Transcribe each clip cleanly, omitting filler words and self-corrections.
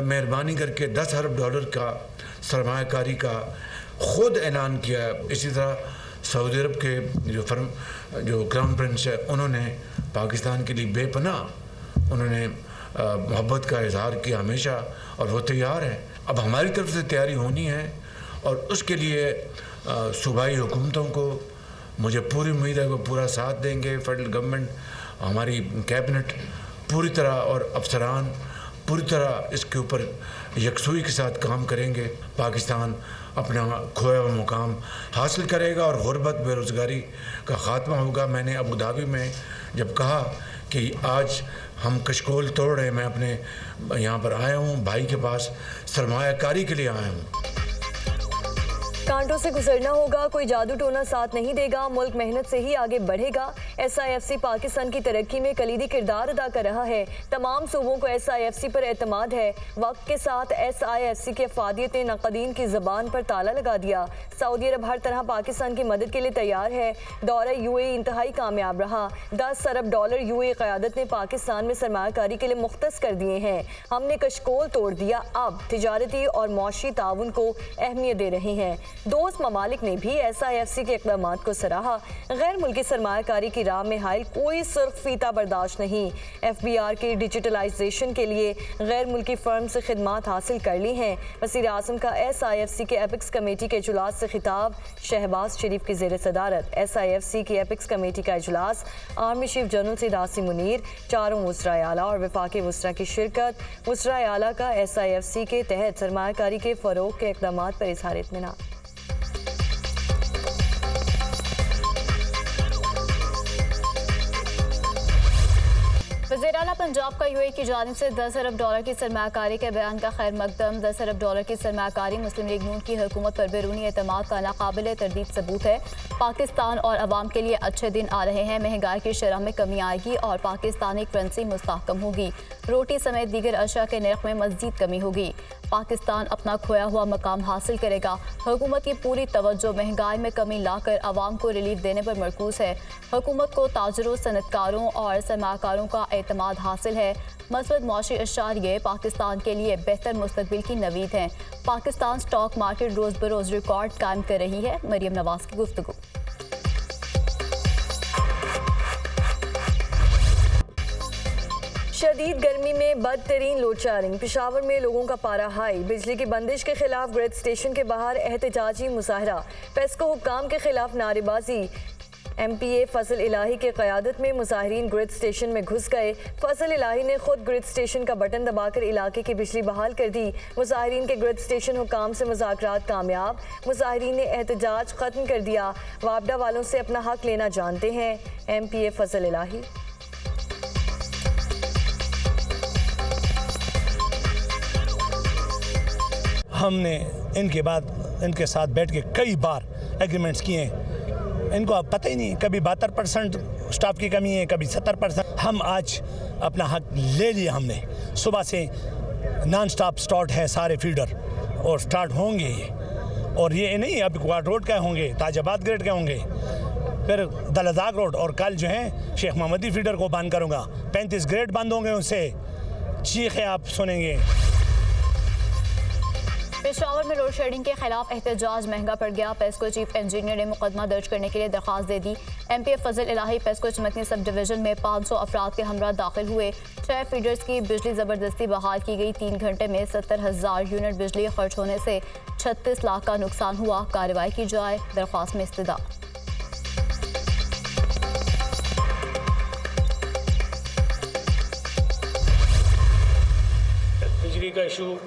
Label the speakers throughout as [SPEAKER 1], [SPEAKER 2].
[SPEAKER 1] मेहरबानी करके 10 अरब डॉलर का सरमायाकारी का ख़ुद ऐलान किया। इसी तरह सऊदी अरब के जो क्राउन प्रिंस है उन्होंने पाकिस्तान के लिए बेपनाह उन्होंने मोहब्बत का इजहार किया हमेशा, और वो तैयार हैं। अब हमारी तरफ से तैयारी होनी है और उसके लिए सूबाई हुकूमतों को मुझे पूरी उम्मीद है वो पूरा साथ देंगे। फेडरल गवर्नमेंट, हमारी कैबिनेट पूरी तरह और अफसरान पूरी तरह इसके ऊपर यकसुई के साथ काम करेंगे। पाकिस्तान अपना खोया हुआ मुकाम हासिल करेगा और गुर्बत बेरोज़गारी का ख़ात्मा होगा। मैंने अबू धाबी में जब कहा कि आज हम कशकोल तोड़ रहे हैं, मैं अपने यहाँ पर आया हूँ, भाई के पास सरमायाकारी के लिए आया हूँ।
[SPEAKER 2] कांटों से गुजरना होगा, कोई जादू टोना साथ नहीं देगा, मुल्क मेहनत से ही आगे बढ़ेगा। SIFC पाकिस्तान की तरक्की में कलीदी किरदार अदा कर रहा है। तमाम सूबों को SIFC पर एतमाद है। वक्त के साथ SIFC की अफादियत ने नक़दीन की ज़बान पर ताला लगा दिया। सऊदी अरब हर तरह पाकिस्तान की मदद के लिए तैयार है। दौरा UAE इंतहाई कामयाब रहा। 10 अरब डॉलर UAE क़यादत ने पाकिस्तान में सरमायाकारी के लिए मुख्तस कर दिए हैं। हमने कशकोल तोड़ दिया, अब तिजारती और मौशी ताउन को अहमियत दे रहे हैं। दोस्त ममालिक ने भी SIFC के इक़दामात को सराहा। गैर मुल्की सरमायाकारी की राह में हायल कोई सुर्ख फीता बर्दाश्त नहीं। FBR के डिजिटलाइजेशन के लिए गैर मुल्की फर्म से खिदमात हासिल कर ली हैं। वज़ीर आज़म का SIFC के एपिक्स कमेटी के इजलास से खिताब। शहबाज शरीफ की ज़ेर सदारत SIFC की एपिक्स कमेटी का इजलास। Army chief general Syed Asim Munir, चारों वज़राए आला और वफाकी वज़रा की शिरकत। वज़राए आला का SIFC के तहत सरमायाकारी के फ़रोग़ के इक़दामात पर इज़हार इत्मीनान। वज़ीर आला पंजाब का UAE की जानिब से 10 अरब डॉलर की सरमायाकारी के बयान का खैर मकदम। 10 अरब डॉलर की सरमायाकारी मुस्लिम लीग नून की हुकूमत पर बैरूनी एतमाद का नाकाबिल तरदीद सबूत है। पाकिस्तान और अवाम के लिए अच्छे दिन आ रहे हैं। महंगाई की शरह में कमी आएगी और पाकिस्तानी करेंसी मुस्तहकम होगी। रोटी समेत दीगर अशिया के नर्ख में मज़ीद कमी होगी। पाकिस्तान अपना खोया हुआ मकाम हासिल करेगा। हुकूमत की पूरी तवज्जो महंगाई में कमी लाकर आवाम को रिलीफ देने पर मरकूज़ है। हुकूमत को ताजरों, सनतकारों और सरमाकारों का एतमाद हासिल है। मज़बूत मौशी इशारे पाकिस्तान के लिए बेहतर मुस्तकबिल की नवीद हैं। पाकिस्तान स्टॉक मार्केट रोज़ बरोज़ रिकॉर्ड कायम कर रही है। मरियम नवाज की गुफ्तगू। शदीद गर्मी में बदतरीन लोड शेडिंग। पेशावर में लोगों का पारा हाई। बिजली की बंदिश के खिलाफ ग्रिड स्टेशन के बाहर एहतजाजी मुजाहरा। पेस्को हुक्काम के खिलाफ नारेबाजी। MPA फजल इलाही के क़यादत में मुजाहिरीन ग्रिड स्टेशन में घुस गए। फजल इलाही ने खुद ग्रिड स्टेशन का बटन दबाकर इलाके की बिजली बहाल कर दी। मुजाहिरीन के ग्रिड स्टेशन हुक्काम से मुज़ाकरात कामयाब। मुजाहिरीन ने एहतजाज ख़त्म कर दिया। वापडा वालों से अपना हक लेना जानते हैं। MPA फजल इलाही।
[SPEAKER 3] हमने इनके साथ बैठ के कई बार एग्रीमेंट्स किए हैं। इनको अब पता ही नहीं, कभी 72% स्टाफ की कमी है, कभी 70%। हम आज अपना हक ले लिया। हमने सुबह से नॉन स्टॉप स्टार्ट है सारे फीडर और स्टार्ट होंगे ये, और ये नहीं अब क्वाड रोड का होंगे, ताजाबाद ग्रेड के होंगे, फिर दलदाग रोड, और कल जो है शेख मोहम्मदी फीडर को बंद करूँगा। 35 ग्रेड बंद होंगे, उनसे चीखें आप सुनेंगे।
[SPEAKER 4] पेशावर में लोड शेडिंग के खिलाफ एहतजाज महंगा पड़ गया। पेस्को चीफ इंजीनियर ने मुकदमा दर्ज करने के लिए दरख्वास्त दे दी। MPA फजल इलाही पेस्को चमकनी सब डिवीजन में 500 अफराद के हमरा दाखिल हुए। 6 फीडर्स की बिजली ज़बरदस्ती बहाल की गई। 3 घंटे में 70,000 यूनिट बिजली खर्च होने से 36 लाख का नुकसान हुआ। कार्रवाई की जाए, दरख्वास्त में इस्तदा।
[SPEAKER 5] बिजली का इशू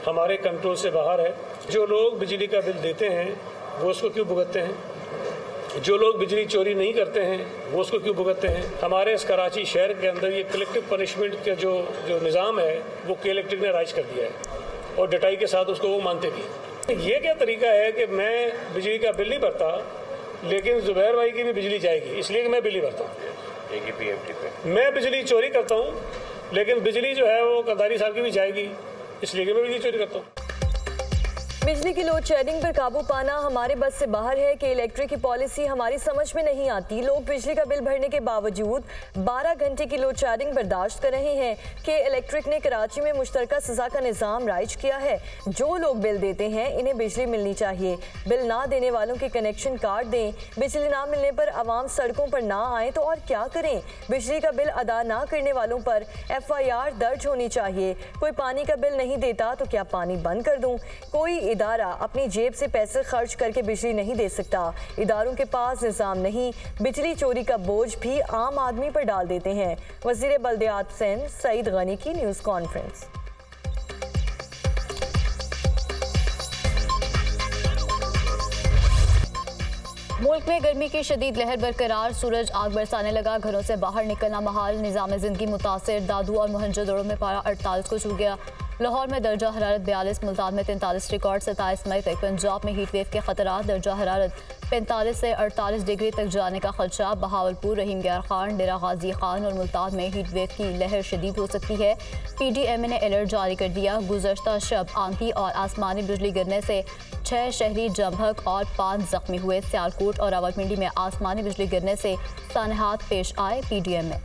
[SPEAKER 5] हमारे कंट्रोल से बाहर है। जो लोग बिजली का बिल देते हैं वो उसको क्यों भुगतते हैं? जो लोग बिजली चोरी नहीं करते हैं वो उसको क्यों भुगतते हैं? हमारे इस कराची शहर के अंदर ये कलेक्टिव पनिशमेंट का जो निज़ाम है वो के इलेक्ट्रिक ने राइज कर दिया है और डटाई के साथ उसको वो मानते भी। ये क्या तरीका है कि मैं बिजली का बिल नहीं भरता लेकिन जुबैर भाई की भी बिजली जाएगी इसलिए कि मैं बिल नहीं भरता हूँ। मैं बिजली चोरी करता हूँ लेकिन बिजली जो है वो कंधारी साहब की भी जाएगी इसलिए कि मैं बिजली चोरी करता हूँ।
[SPEAKER 2] बिजली की लोड शेडिंग पर काबू पाना हमारे बस से बाहर है कि इलेक्ट्रिक की पॉलिसी हमारी समझ में नहीं आती। लोग बिजली का बिल भरने के बावजूद 12 घंटे की लोड शेडिंग बर्दाश्त कर रहे हैं कि इलेक्ट्रिक ने कराची में मुश्तरका सजा का निज़ाम राइज किया है। जो लोग बिल देते हैं इन्हें बिजली मिलनी चाहिए। बिल ना देने वालों के कनेक्शन काट दें। बिजली ना मिलने पर आवाम सड़कों पर ना आए तो और क्या करें। बिजली का बिल अदा ना करने वालों पर FIR दर्ज होनी चाहिए। कोई पानी का बिल नहीं देता तो क्या पानी बंद कर दूं? कोई इदारा अपनी जेब से पैसे खर्च करके बिजली नहीं दे सकता। इदारों के पास निज़ाम नहीं, बिजली चोरी का बोझ भी आम आदमी पर डाल देते हैं। वज़ीर बल्दियात सिंध सईद गनी की न्यूज़ कॉन्फ्रेंस।
[SPEAKER 4] मुल्क में गर्मी की शदीद लहर बरकरार, सूरज आग बरसाने लगा, घरों से बाहर निकलना महाल, निज़ाम ज़िंदगी मुतासिर। दादू और मोहनजोदड़ो में पारा 48 को छू गया। लाहौर में दर्जा हरारत 42, मुल्तान में 43 रिकॉर्ड, 27 मई तक पंजाब में हीट वेव के खतरा, दर्जा हरारत 45 से 48 डिग्री तक जाने का खदशा। बहावलपुर, रहीम गैर खान, डेरा गाजी खान और मुल्तान में हीट वेव की लहर शदीद हो सकती है। PDMA ने अलर्ट जारी कर दिया। गुज़श्ता शब आंधी और आसमानी बिजली गिरने से 6 शहरी जमभक और 5 जख्मी हुए। सियालकोट और रावलपिंडी में आसमानी बिजली गिरने से सानहात पेश आए। PDMA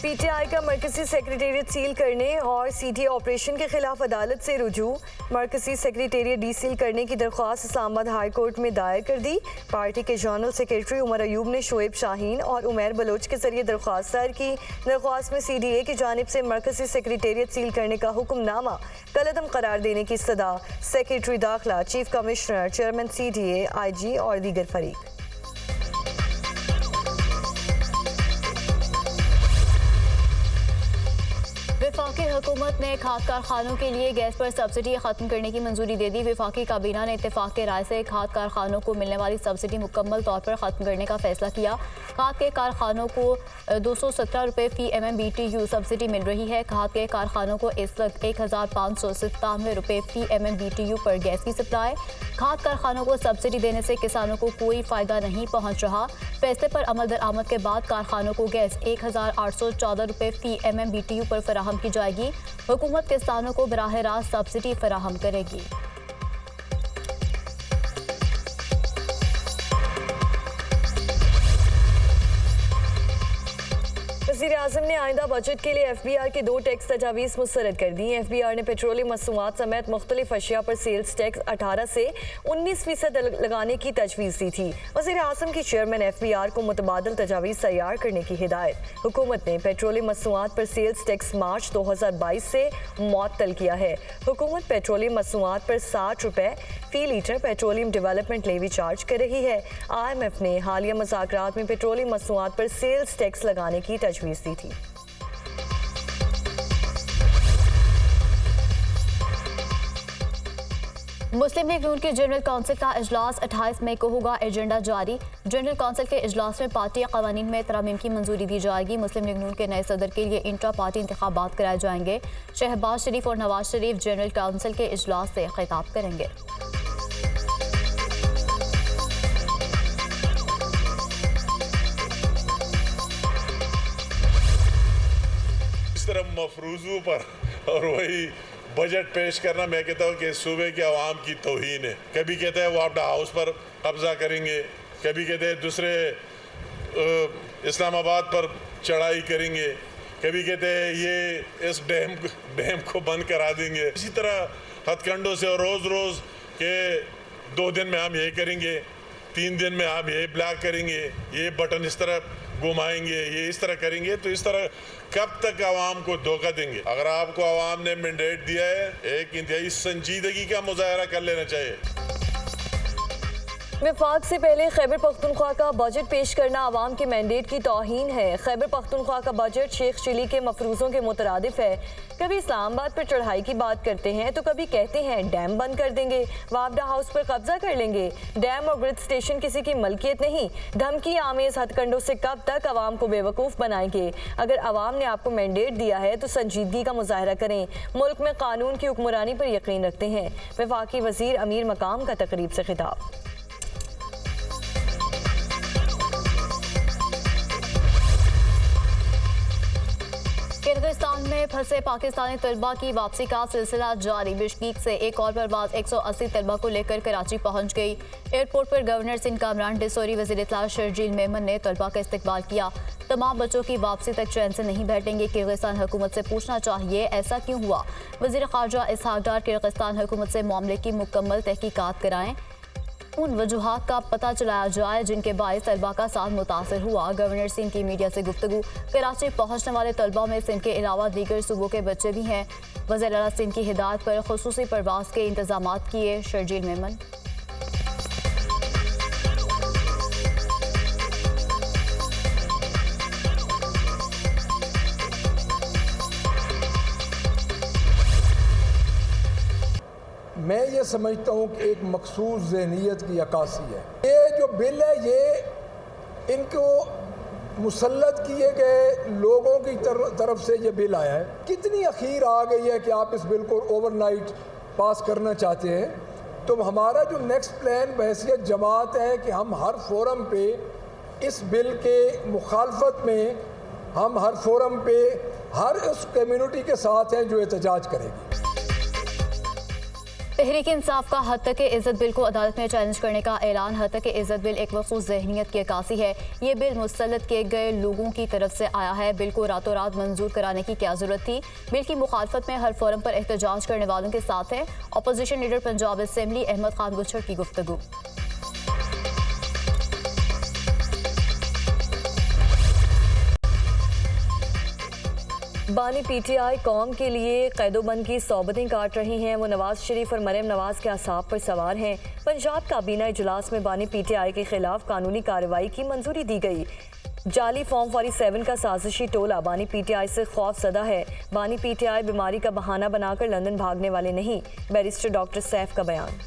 [SPEAKER 2] PTI का मरकजी सेक्रेटेरिएट सील करने और CTA ऑपरेशन के खिलाफ अदालत से रुजू। मरकजी सेक्रेटेरिएट डीसील करने की दरख्वास्त इस्लामाबाद हाई कोर्ट में दायर कर दी। पार्टी के जनरल सेक्रेटरी उमर अयूब ने शोएब शाहीन और उमैर बलोच के जरिए दरख्वास्त दायर की। दरख्वास्त में CDA की जानिब से मरकजी सेक्रेटेरिएट सील करने का हुक्मनामा कलअदम करार देने की सदा सेक्रेटरी दाखिला, chief commissioner, chairman CDA, IG और दीगर फरीक।
[SPEAKER 4] वफाकी हुकूमत ने खाद कारखानों के लिए गैस पर सब्सिडी खत्म करने की मंजूरी दे दी। वफाकी काबीना ने इत्तेफाक के राय से खाद कारखानों को मिलने वाली सब्सिडी मुकम्मल तौर पर ख़त्म करने का फैसला किया। खाद के कारखानों को 217 रुपये फ़ी MMBTU सब्सिडी मिल रही है। खाद के कारखानों को इस वक्त 1597 रुपये फ़ी MMBTU पर गैस की सप्लाई। खाद कारखानों को सब्सिडी देने से किसानों को कोई फ़ायदा नहीं पहुँच रहा। फैसले पर अमल दरामद के बाद कारखानों को गैस 1814 रुपये फ़ी MMBTU पर फराहम की जाएगी। हुकूमत किसानों को बराह रास्त सब्सिडी फराहम करेगी।
[SPEAKER 2] वज़ीर-ए-आज़म ने आइंदा बजट के लिए FBR के 2 टैक्स तजावीज़ मुस्तरद कर दी। FBR ने पेट्रोलियम मसनूआत समेत मुख्तलिफ अशिया पर सेल्स टैक्स 18 से 19% लगाने की तजवीज़ दी थी। वज़ीर-ए-आज़म की चेयरमैन FBR को मुतबादल तजावीज़ तैयार करने की हिदायत। हुकूमत ने पेट्रोलियम मसनूआत पर सेल्स टैक्स मार्च 2022 से मुअत्तल किया है। हुकूमत पेट्रोलियम मसनूआत पर 60 रुपये फ़ी litre petroleum development levy charge कर रही है। IMF ने हालिया मुज़ाकरात में पेट्रोलियम मसनूआत पर सेल्स टैक्स लगाने की तजवीज़ दी थी।
[SPEAKER 4] मुस्लिम लीग नून के जनरल काउंसिल का इजलास 28 मई को होगा। एजेंडा जारी। जनरल काउंसिल के इजलास में पार्टी कवानीन में तरामीम की मंजूरी दी जाएगी। मुस्लिम लीग नून के नए सदर के लिए इंट्रा पार्टी इंतखाबात कराए जाएंगे। शहबाज शरीफ और नवाज शरीफ जनरल काउंसिल के इजलास से खिताब करेंगे।
[SPEAKER 6] इस तरह मफरूजों पर और वही बजट पेश करना, मैं कहता हूँ कि सूबे के अवाम की तौहीन है। कभी कहते हैं वो अपना हाउस पर कब्जा करेंगे, कभी कहते हैं दूसरे इस्लामाबाद पर चढ़ाई करेंगे, कभी कहते हैं ये इस डैम को बंद करा देंगे। इसी तरह हथकंडों से और रोज़ रोज़ के 2 दिन में हम ये करेंगे, 3 दिन में हम ये ब्लॉक करेंगे, ये बटन इस तरह घुमाएंगे, ये इस तरह करेंगे। तो इस तरह कब तक आवाम को धोखा देंगे? अगर आपको आवाम ने मैंडेट दिया है, एक इंतहाई संजीदगी का मुजाहरा कर लेना चाहिए।
[SPEAKER 2] वफाक से पहले खैबर पख्तूनख्वा का बजट पेश करना आवाम के मैंडेट की तौहीन है। खैबर पख्तूनख्वा का बजट शेख चिली के मफरूज़ों के मुतरादिफ है। कभी इस्लामाबाद पर चढ़ाई की बात करते हैं तो कभी कहते हैं डैम बंद कर देंगे, वापडा हाउस पर कब्जा कर लेंगे। डैम और ग्रिड स्टेशन किसी की मलकियत नहीं। धमकी आमेज हथकंडों से कब तक आवाम को बेवकूफ़ बनाएंगे? अगर आवाम ने आपको मैंडेट दिया है तो संजीदगी का मुजाहरा करें। मुल्क में कानून की हुक्मरानी पर यकीन रखते हैं। वफाकी वज़ीर अमीर मकाम का तकरीब से खिताब।
[SPEAKER 4] किर्गिस्तान में फंसे पाकिस्तानी तलबा की वापसी का सिलसिला जारी। बिश्कीक से एक और परवाज 180 तलबा को लेकर कराची पहुंच गई। एयरपोर्ट पर गवर्नर सिंध कामरान डिसोरी, वज़ीर इत्तला शर्जील मेमन ने तलबा का इस्तकबाल किया। तमाम बच्चों की वापसी तक चैन से नहीं बैठेंगे। किर्गिस्तान हुकूमत से पूछना चाहिए ऐसा क्यों हुआ। वज़ीर ख़ारजा इसहाक डार किर्गिस्तान हुकूमत से मामले की मुकम्मल तहकीकात कराएं, उन वजूहात का पता चलाया जाए जिनके बाइस तलबा का साथ मुतासर हुआ। गवर्नर सिंध की मीडिया से गुफ्तगू। कराची पहुंचने वाले तलबा में सिंध के अलावा दीगर सूबों के बच्चे भी हैं। वज़ीर आला सिंध की हिदायत पर खुसूसी परवास के इंतजाम किए शर्जील मेमन।
[SPEAKER 7] मैं ये समझता हूँ कि एक मखसूस ज़हनियत की अक्कासी है। ये जो बिल है ये इनको मुसल्लत किए गए लोगों की तरफ से ये बिल आया है। कितनी अखीर आ गई है कि आप इस बिल को ओवरनाइट पास करना चाहते हैं। तो हमारा जो नेक्स्ट प्लान बहैसियत जमात है कि हम हर फोरम पे इस बिल के मुखालफत में हम हर फोरम पे हर उस कम्युनिटी के साथ हैं जो एहतजाज करेगी।
[SPEAKER 4] तहरीक इंसाफ का हद तक इज़्ज़त बिल को अदालत में चैलेंज करने का ऐलान। हद तक इज़्ज़त बिल एक मखसूस ज़हनियत की अक्कासी है। ये बिल मुसल्लत किए गए लोगों की तरफ से आया है। बिल को रातों रात मंजूर कराने की क्या ज़रूरत थी। बिल की मुखालफत में हर फोरम पर एहतजाज करने वालों के साथ है opposition leader Punjab assembly Ahmad Khan गुच्छर की गुफ्तगू।
[SPEAKER 2] बानी पीटीआई कौम के लिए कैदोबंद की सौबतें काट रही हैं। वो नवाज शरीफ और मरियम नवाज के असाब पर सवार हैं। पंजाब काबीना इजलास में बानी पीटीआई के खिलाफ कानूनी कार्रवाई की मंजूरी दी गई। जाली फॉर्म 47 का साजिशी टोला बानी पीटीआई से खौफ ज़दा है। बानी पीटीआई बीमारी का बहाना बनाकर लंदन भागने वाले नहीं। बैरिस्टर डॉक्टर सैफ का बयान।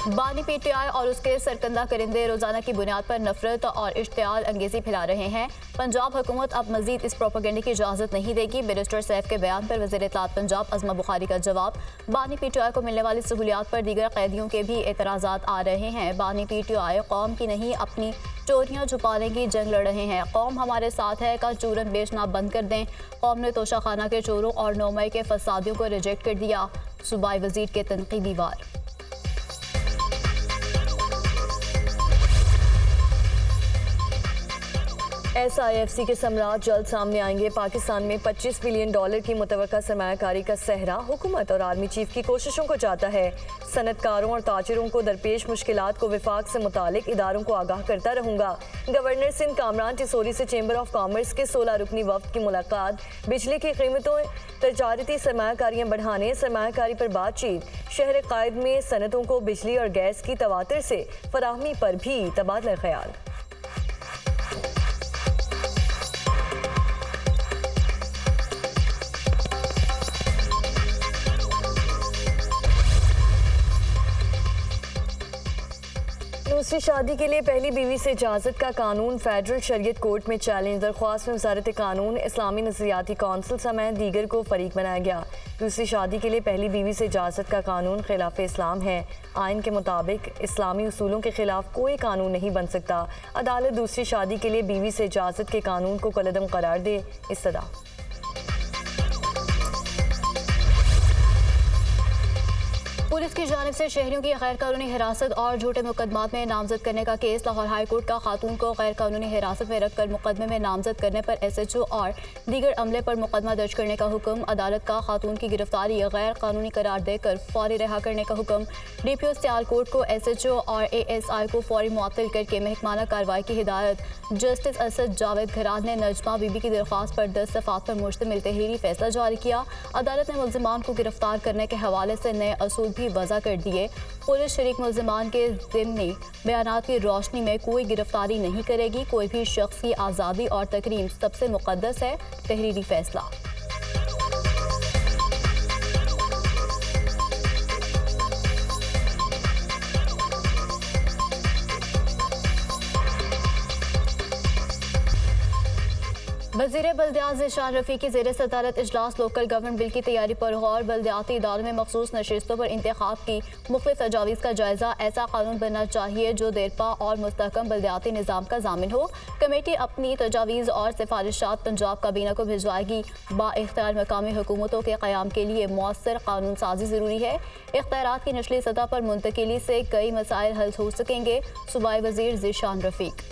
[SPEAKER 4] बानी पीटीआई और उसके सरकंदा करिंदे रोजाना की बुनियाद पर नफरत और इश्तियाल अंगेजी फैला रहे हैं। पंजाब हुकूमत अब मजीद इस प्रोपेगेंडे की इजाज़त नहीं देगी। बैरिस्टर सैफ के बयान पर वज़ीर इत्तलात पंजाब अज़मा बुखारी का जवाब। बानी पीटीआई को मिलने वाली सहूलियात पर दीगर कैदियों के भी एतराज़ात आ रहे हैं। बानी पीटीआई कौम की नहीं अपनी चोरियां छुपाने की जंग लड़ रहे हैं। कौम हमारे साथ है का चूरन बेचना बंद कर दें। कौम ने तोशाखाना के चोरों और 9 मई के फसादियों को रिजेक्ट कर दिया। सूबाई वज़ीर के तनकीदी वार।
[SPEAKER 2] SIFC के सम्राट जल्द सामने आएंगे। पाकिस्तान में $25 बिलियन की मुतवक्का सरमायाकारी का सहरा हुकूमत और आर्मी चीफ की कोशिशों को जाता है। सनतकारों और ताजिरों को दरपेश मुश्किलात को विफाक से मुतालिक इदारों को आगाह करता रहूंगा। गवर्नर सिंध कामरान टिसोरी से चैम्बर ऑफ कॉमर्स के 16 रुकनी वफ्द की मुलाकात। बिजली की कीमतों, तजारती सरमायाकारियाँ बढ़ाने, सरमायाकारी पर बातचीत। शहर कायद में सनतों को बिजली और गैस की तवातिर से फराहमी पर भी तबादला ख्याल। दूसरी शादी के लिए पहली बीवी से इजाज़त का कानून फेडरल शरीयत कोर्ट में चैलेंज। दरख्वास्त में वज़ारत कानून, इस्लामी नज़रियाती कौंसिल समेत दीगर को फरीक बनाया गया। दूसरी शादी के लिए पहली बीवी से इजाज़त का कानून खिलाफ इस्लाम है। आइन के मुताबिक इस्लामी उसूलों के खिलाफ कोई कानून नहीं बन सकता। अदालत दूसरी शादी के लिए बीवी से इजाज़त के कानून को कलअदम करार दे। इस्तदा।
[SPEAKER 4] पुलिस की जानिब से शहरियों की गैर कानूनी हिरासत और झूठे मुकदमात में नामजद करने का केस। लाहौर हाई कोर्ट का खातून को गैर कानूनी हिरासत में रखकर मुकदमे में नामजद करने पर SHO और दीगर अमले पर मुकदमा दर्ज करने का हुक्म। अदालत का खातून की गिरफ्तारी गैर कानूनी करार देकर फौरी रिहा करने का हुक्म। DPO सियालकोट को SHO और ASI को फौरी मुअत्तल करके महकमाना कार्रवाई की हिदायत। जस्टिस असद जावेद घरान ने नजमा बीबी की दरख्वास्त पर 10 सफ़ात पर मुश्तमिल तहरीरी फैसला जारी किया। अदालत ने मुल्ज़िमान को गिरफ्तार करने के हवाले से नए असूल भी वज़ा कर दिए। पुलिस शरीक मुल्ज़िमान के ज़िम्नी बयानात की रोशनी में कोई गिरफ्तारी नहीं करेगी। कोई भी शख्स की आज़ादी और तकरीम सबसे मुक़द्दस है। तहरीरी फैसला। वज़ीर बल्दियात ज़ीशान रफ़ीकी ज़ेर सदारत इजलास लोकल गवर्नमेंट बिल की तैयारी पर गौर। बल्दियाती इदारों में मखसूस नशिस्तों पर इंतखाब की मुख्तलिफ तजावीज़ का जायज़ा। ऐसा कानून बनना चाहिए जो देरपा और मुस्तहकम बल्दियाती निज़ाम का ज़ामिन हो। कमेटी अपनी तजावीज़ और सिफारिशात पंजाब काबीना को भिजवाएगी। बाइख्तियार मकामी हुकूमतों के क़याम के लिए मौसर कानून साजी ज़रूरी है। इख्तियारात की निचली सतह पर मुंतकिली से कई मसाइल हल हो सकेंगे। सूबाई वज़ीर ज़ीशान रफ़ीक।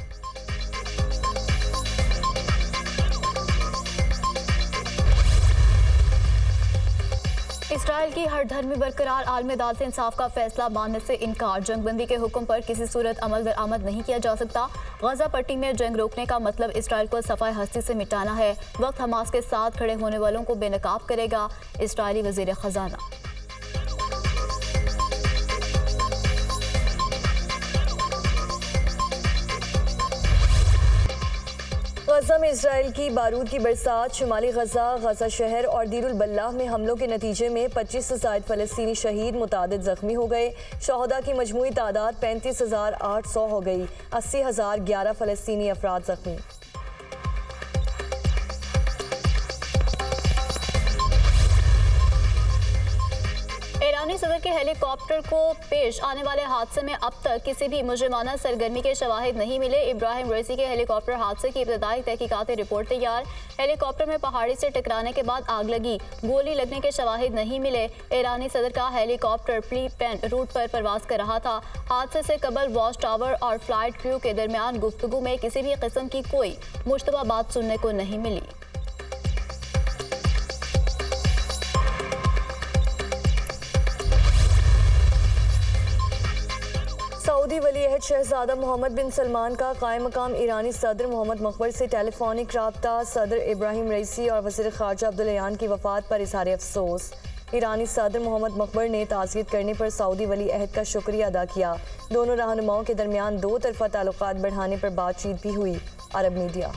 [SPEAKER 4] इसराइल की हर धर्मी बरकरार। आलमी अदालत इंसाफ का फैसला मानने से इनकार। जंगबंदी के हुक्म पर किसी सूरत अमल दरामद नहीं किया जा सकता। गजा पट्टी में जंग रोकने का मतलब इसराइल को सफाई हस्ती से मिटाना है। वक्त हमास के साथ खड़े होने वालों को बेनकाब करेगा। इसराइली वज़ीर ख़जाना।
[SPEAKER 2] गजा में इसराइल की बारूद की बरसात। शुमाली गजा शहर और दीरुल बल्लाह में हमलों के नतीजे में 25 से ज़ायद फ़लस्तीनी शहीद, मुतादिद ज़ख्मी हो गए। शहदा की मजमूई तादाद 35,800 हो गई। 80,011 फ़लस्तीनी अफराद ज़ख्मी।
[SPEAKER 4] ईरानी सदर के हेलीकॉप्टर को पेश आने वाले हादसे में अब तक किसी भी मुजरिमाना सरगर्मी के शवाहिद नहीं मिले। इब्राहिम रईसी के हेलीकॉप्टर हादसे की इब्तदाई तहकीकाती रिपोर्ट तैयार। हेलीकॉप्टर में पहाड़ी से टकराने के बाद आग लगी, गोली लगने के शवाहिद नहीं मिले। ईरानी सदर का हेलीकॉप्टर प्री-प्लान रूट पर परवाज कर रहा था। हादसे से कबल वॉच टावर और फ्लाइट क्रू के दरमियान गुफ्तगू में किसी भी किस्म की कोई मुश्तबा बात सुनने को नहीं मिली।
[SPEAKER 2] सऊदी वली अहद शहजादा मोहम्मद बिन सलमान का कायम मकाम ईरानी सदर मोहम्मद मकबर से टेलीफोनिक राब्ता। सदर इब्राहिम रईसी और वज़ीर ख़ारजा अब्दुल्लायान की वफ़ात पर इज़हार अफसोस। ईरानी सदर मोहम्मद मकबर ने ताज़ियत करने पर सऊदी वली अहद का शुक्रिया अदा किया। दोनों रहनुमाओं के दरमियान दो तरफ़ा ताल्लुकात बढ़ाने पर बातचीत भी हुई। अरब मीडिया।